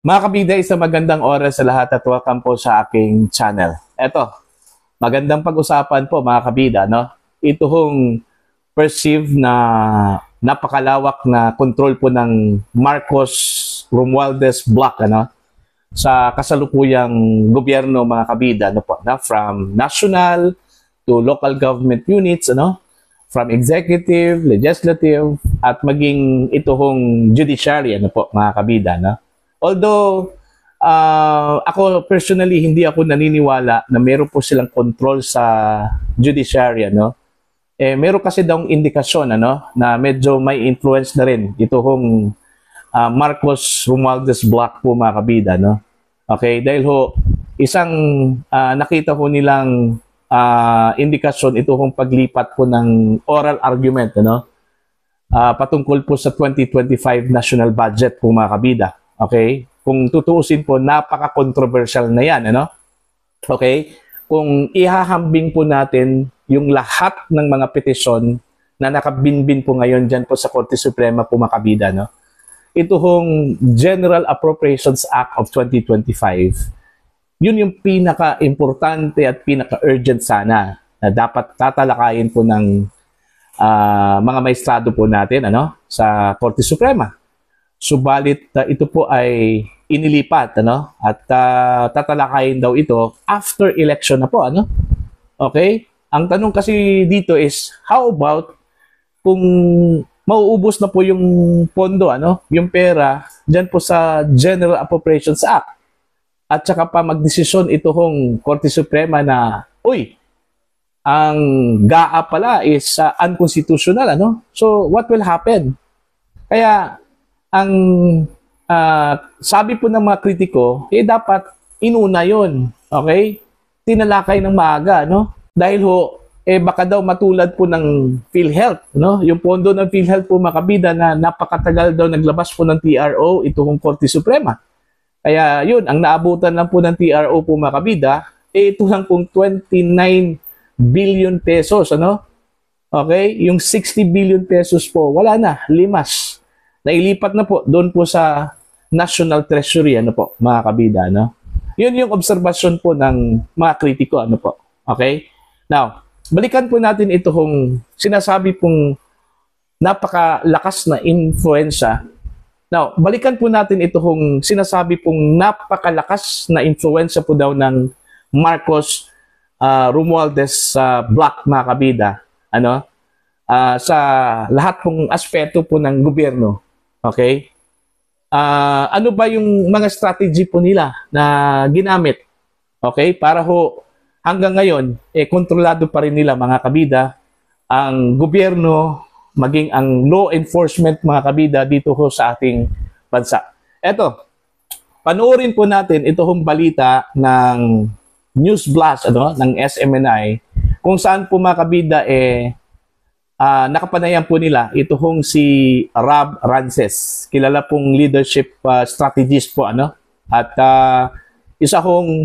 Mga kabida, isang magandang oras sa lahat at welcome po sa aking channel. Eto, magandang pag-usapan po mga kabida, no? Ito hong perceived na napakalawak na control po ng Marcos Romualdez block, ano? Sa kasalukuyang gobyerno mga kabida, ano po, na from national to local government units, ano? From executive, legislative, at maging ito hong judiciary, ano po mga kabida, no? Although, ako personally, hindi ako naniniwala na meron po silang control sa judiciary, ano? Meron kasi daw indikasyon, ano, na medyo may influence na rin ito hong Marcos Romualdez block po mga kabida, no? Okay, dahil ho, isang nakita ko nilang indikasyon, ito hong paglipat po ng oral argument, ano? Patungkol po sa 2025 national budget po mga kabida. Okay? Kung tutuusin po, napaka-controversial na yan, ano? Okay? Kung ihahambing po natin yung lahat ng mga petisyon na nakabinbin po ngayon dyan po sa Korte Suprema po mga kabida, no? Ito hong General Appropriations Act of 2025, yun yung pinaka-importante at pinaka-urgent sana na dapat tatalakayin po ng mga maestrado po natin, ano? Sa Korte Suprema. Subalit ito po ay inilipat, ano? At tatalakayin daw ito after election na po, ano? Okay? Ang tanong kasi dito is, how about kung mauubos na po yung pondo, ano? Yung pera diyan po sa General Appropriations Act. At saka pa magdesisyon ito hong Korte Suprema na, uy, ang GAA pala is unconstitutional, ano? So, what will happen? Kaya, ang sabi po ng mga kritiko, dapat inuna yun. Okay? Tinalakay ng maaga, no? Dahil ho, baka daw matulad po ng PhilHealth, no? Yung pondo ng PhilHealth po mga kabida na napakatagal daw naglabas po ng TRO, ito hong Korte Suprema. Kaya yun, ang naabutan lang po ng TRO po mga kabida, ito lang pong 29 billion pesos, ano? Okay? Yung 60 billion pesos po, wala na, limas. Nailipat na po doon po sa National Treasury, ano po, mga kabida, no? Yun yung obserbasyon po ng mga kritiko, ano po. Okay? Now, balikan po natin ito kung sinasabi pong napakalakas na influensya. Now, balikan po natin ito kung sinasabi pong napakalakas na influensya po daw ng Marcos Romualdez block, mga kabida, ano? Sa lahat pong aspeto po ng gobyerno. Okay? Ano ba yung mga strategy po nila na ginamit? Okay? Para ho hanggang ngayon, kontrolado pa rin nila mga kabida ang gobyerno, maging ang law enforcement mga kabida dito ho sa ating bansa. Eto, panoorin po natin ito hong balita ng News Blast, ano, ng SMNI, kung saan po mga kabida nakapanayan po nila ito hong si Rob Rances, kilala pong leadership strategist po, ano, at isa hong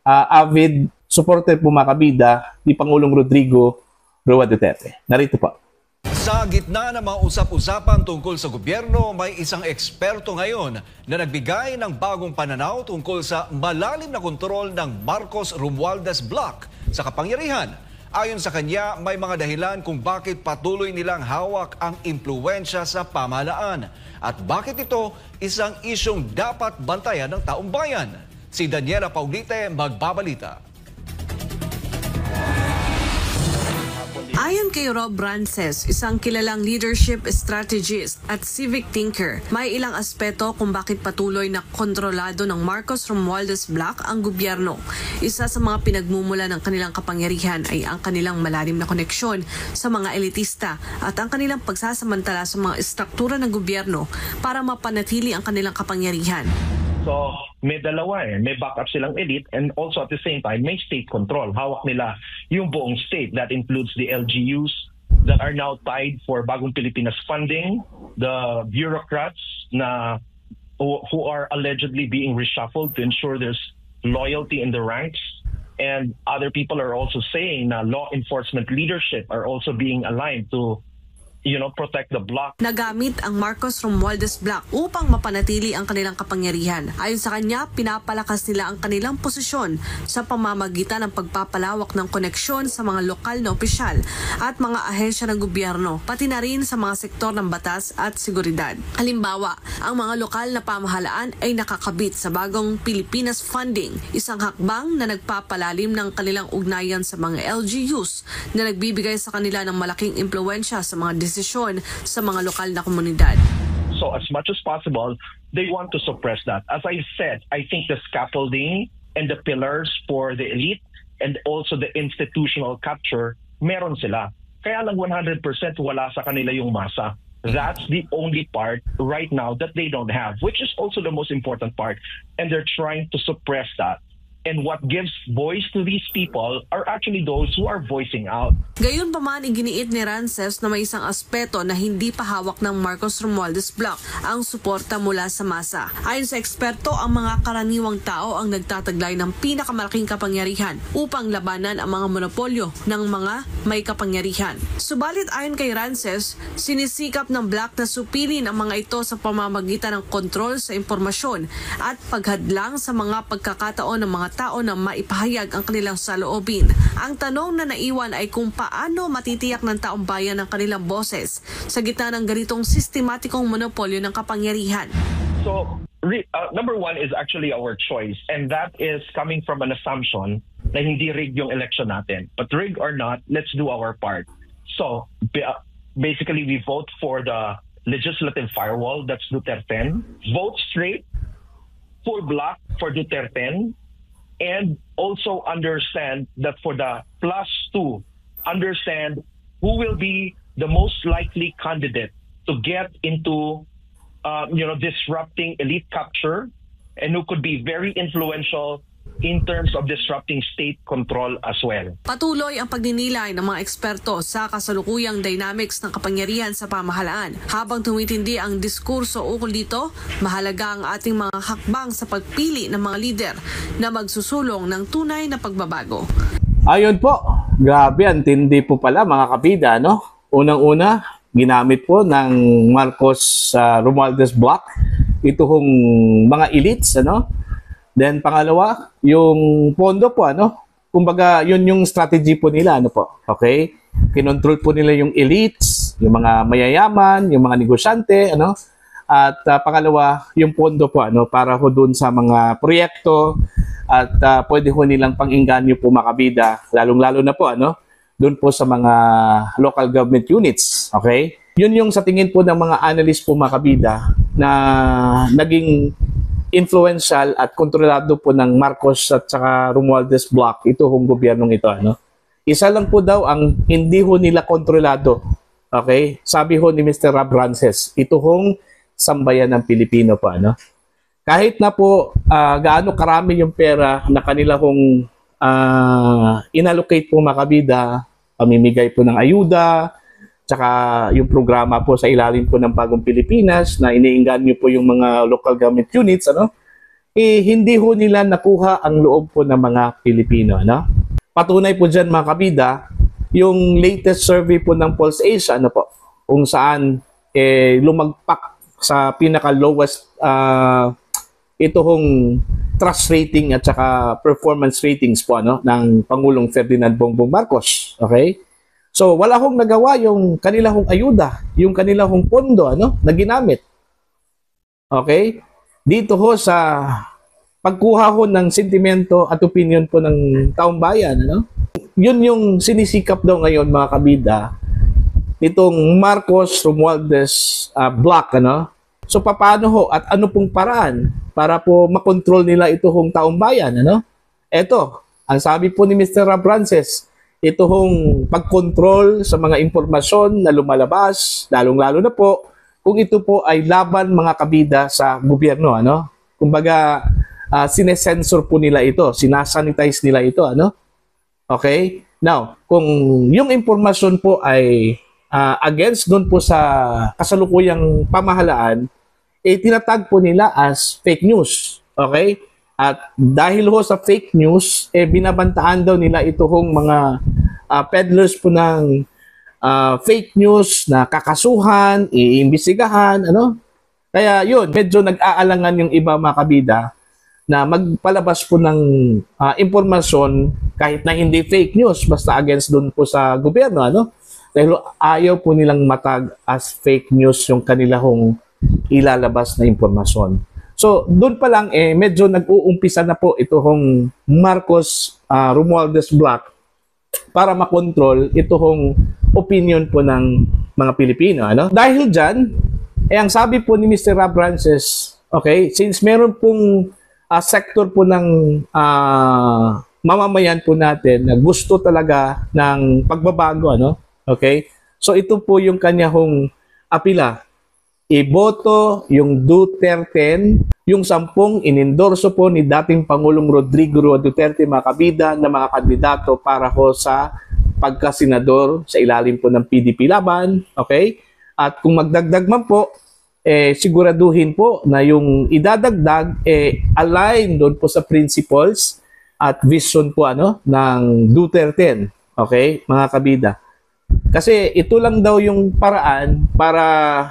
avid supporter po mga kabida ni Pangulong Rodrigo Roa Duterte. Narito po. Sa gitna ng mga usap-usapan tungkol sa gobyerno, may isang eksperto ngayon na nagbigay ng bagong pananaw tungkol sa malalim na kontrol ng Marcos Romualdez block sa kapangyarihan. Ayon sa kanya, may mga dahilan kung bakit patuloy nilang hawak ang impluwensya sa pamahalaan at bakit ito isang isyong dapat bantayan ng taong bayan. Si Daniela Paulite magbabalita. Ayon kay Rob Rances, isang kilalang leadership strategist at civic thinker, may ilang aspeto kung bakit patuloy na kontrolado ng Marcos Romualdez block ang gobyerno. Isa sa mga pinagmumula ng kanilang kapangyarihan ay ang kanilang malalim na koneksyon sa mga elitista at ang kanilang pagsasamantala sa mga estruktura ng gobyerno para mapanatili ang kanilang kapangyarihan. So, may dalawa may backup silang elite and also at the same time, may state control. Hawak nila yung buong state. That includes the LGUs that are now tied for Bagong Pilipinas funding, the bureaucrats who are allegedly being reshuffled to ensure there's loyalty in the ranks. And other people are also saying na law enforcement leadership are also being aligned to protect the block. Nagamit ang Marcos Romualdez Block upang mapanatili ang kanilang kapangyarihan. Ayon sa kanya, pinapalakas nila ang kanilang posisyon sa pamamagitan ng pagpapalawak ng koneksyon sa mga lokal na opisyal at mga ahensya ng gobyerno, pati na rin sa mga sektor ng batas at seguridad. Halimbawa, ang mga lokal na pamahalaan ay nakakabit sa bagong Pilipinas Funding, isang hakbang na nagpapalalim ng kanilang ugnayan sa mga LGUs na nagbibigay sa kanila ng malaking impluwensya sa mga desisyon sa mga lokal na komunidad. So as much as possible, they want to suppress that. As I said, I think the scaffolding and the pillars for the elite and also the institutional capture, meron sila. Kaya lang 100% wala sa kanila yung masa. That's the only part right now that they don't have, which is also the most important part. And they're trying to suppress that. And what gives voice to these people are actually those who are voicing out. Gayunpaman, iginiit ni Rances na may isang aspeto na hindi pa hawak ng Marcos Romualdez Block, ang suporta mula sa masa. Ayon sa eksperto, ang mga karaniwang tao ang nagtataglay ng pinakamalaking kapangyarihan upang labanan ang mga monopolyo ng mga may kapangyarihan. Subalit ayon kay Rances, sinisikap ng Block na supilin ang mga ito sa pamamagitan ng kontrol sa impormasyon at paghadlang sa mga pagkakataon ng mga tao na maipahayag ang kanilang saloobin. Ang tanong na naiwan ay kung paano matitiyak ng taong bayan ang kanilang boses sa gitna ng ganitong sistematikong monopolyo ng kapangyarihan. So, number one is actually our choice, and that is coming from an assumption na hindi rig yung election natin. But rig or not, let's do our part. So, basically, we vote for the legislative firewall, that's Duterte. Vote straight, full block for Duterte. And also understand that for the +2, understand who will be the most likely candidate to get into, disrupting elite capture and who could be very influential in terms of disrupting state control as well. Patuloy ang pagninilay ng mga eksperto sa kasalukuyang dynamics ng kapangyarihan sa pamahalaan. Habang tumitindi ang diskurso ukol dito, mahalaga ang ating mga hakbang sa pagpili ng mga lider na magsusulong ng tunay na pagbabago. Ayun po, grabe, ang tindi po pala mga kabida, no? Unang-una, ginamit po ng Marcos Romualdez Block ito hong mga elites, ano? Then pangalawa, yung pondo po, ano? Kumbaga, yun yung strategy po nila, ano po? Okay? Kinontrol po nila yung elites, yung mga mayayaman, yung mga negosyante, ano? At pangalawa, yung pondo po, ano? Para ho dun sa mga proyekto at pwede ho nilang pang-inganyo po makabida, lalong-lalo na po, ano? Dun po sa mga local government units, okay? Yun yung sa tingin po ng mga analyst po makabida na naging influential at kontrolado po ng Marcos at saka Romualdez Block ito hong gobyernong ito, ano? Isa lang po daw ang hindi ho nila kontrolado. Okay? Sabi ho ni Mr. Rob Rances, ito hong sambayan ng Pilipino po, ano? Kahit na po gaano karami yung pera na kanila hong inallocate po makabida, pamimigay po ng ayuda, tsaka yung programa po sa ilalim po ng Bagong Pilipinas na iniinganyo po yung mga local government units, ano? Hindi ho nila nakuha ang loob po ng mga Pilipino, ano? Patunay po dyan mga kabida, yung latest survey po ng Pulse Asia, ano po, kung saan lumagpak sa pinaka-lowest ito hong trust rating at saka performance ratings po, ano, ng Pangulong Ferdinand Bongbong Marcos, okay? So, wala hong nagawa yung kanila hong ayuda, yung kanila hong pondo, ano, na ginamit. Okay? Dito ho sa pagkuha ho ng sentimento at opinion po ng taong bayan, ano? Yun yung sinisikap daw ngayon mga kabida nitong Marcos Romualdez Block, ano? So, paano ho at ano pong paraan para po makontrol nila ito hong taong bayan, ano? Eto, ang sabi po ni Mr. Rob Rances, ito hong pagkontrol sa mga impormasyon na lumalabas, lalong-lalo na po kung ito po ay laban mga kabida sa gobyerno, ano? Kumbaga, sinesensor po nila ito, sinasanitize nila ito, ano? Okay? Now, kung yung impormasyon po ay against doon po sa kasalukuyang pamahalaan, tinatag po nila as fake news. Okay? At dahil ho sa fake news, binabantaan daw nila ito hong mga peddlers po ng fake news na kakasuhan, iimbestigahan, ano? Kaya yun, medyo nag-aalangan yung iba mga kabida na magpalabas po ng impormasyon kahit na hindi fake news, basta against dun po sa gobyerno, ano? Dahil ayaw po nilang matag as fake news yung kanilang ilalabas na impormasyon. So, doon pa lang, medyo nag-uumpisa na po itong Marcos Romualdez Black para makontrol itong opinion po ng mga Pilipino. Ano? Dahil dyan, ang sabi po ni Mr. Rob Francis, okay, since meron pong sector po ng mamamayan po natin na gusto talaga ng pagbabago, ano? Okay? So ito po yung kanyang apila. Iboto yung Duterte, yung 10 inendorso po ni dating Pangulong Rodrigo Duterte mga kabida na mga kandidato para ho sa pagkasenador sa ilalim po ng PDP laban. Okay? At kung magdagdag man po, siguraduhin po na yung idadagdag align doon po sa principles at vision po ano ng Duterte. Okay? Mga kabida. Kasi ito lang daw yung paraan para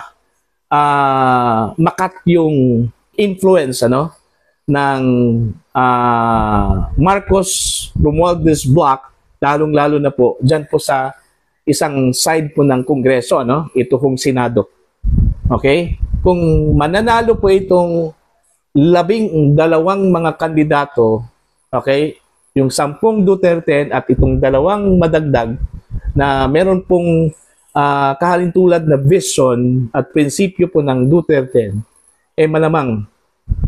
makat yung influence ano ng Marcos Romualdez Black, lalong-lalo na po diyan po sa isang side po ng Kongreso, ano? Ito hong Senado. Okay? Kung mananalo po itong 12 mga kandidato, okay? Yung 10 Duterte at itong 2 madagdag na meron pong kahalintulad na vision at prinsipyo po ng Duterte, malamang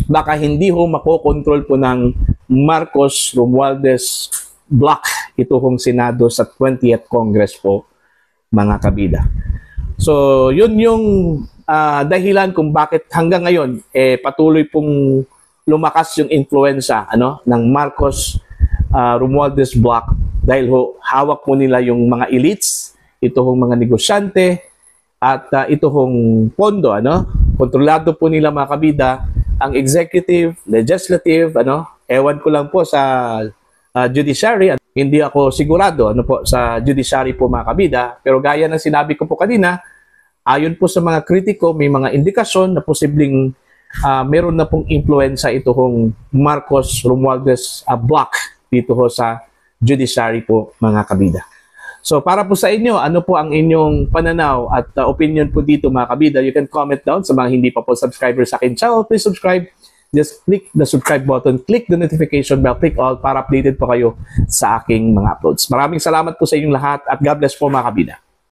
baka hindi ho makokontrol po ng Marcos Romualdez Black ito hong Senado sa 20th Congress po, mga kabida. So, yun yung dahilan kung bakit hanggang ngayon patuloy pong lumakas yung influensya ano ng Marcos Romualdez Black dahil ho hawak po nila yung mga elites, ito hong mga negosyante at ito hong pondo, ano? Kontrolado po nila mga kabida ang executive, legislative, ano? Ewan ko lang po sa judiciary. Hindi ako sigurado ano po sa judiciary po mga kabida, pero gaya ng sinabi ko po kanina, ayon po sa mga kritiko, may mga indikasyon na posibleng meron na pong influensya ito hong Marcos Romualdez Black dito ho sa judiciary po mga kabida. So para po sa inyo, ano po ang inyong pananaw at opinion po dito mga kabida? You can comment down sa mga hindi pa po subscriber sa akin channel. Please subscribe. Just click the subscribe button, click the notification bell, click all para updated po kayo sa aking mga uploads. Maraming salamat po sa inyong lahat at God bless po mga kabida.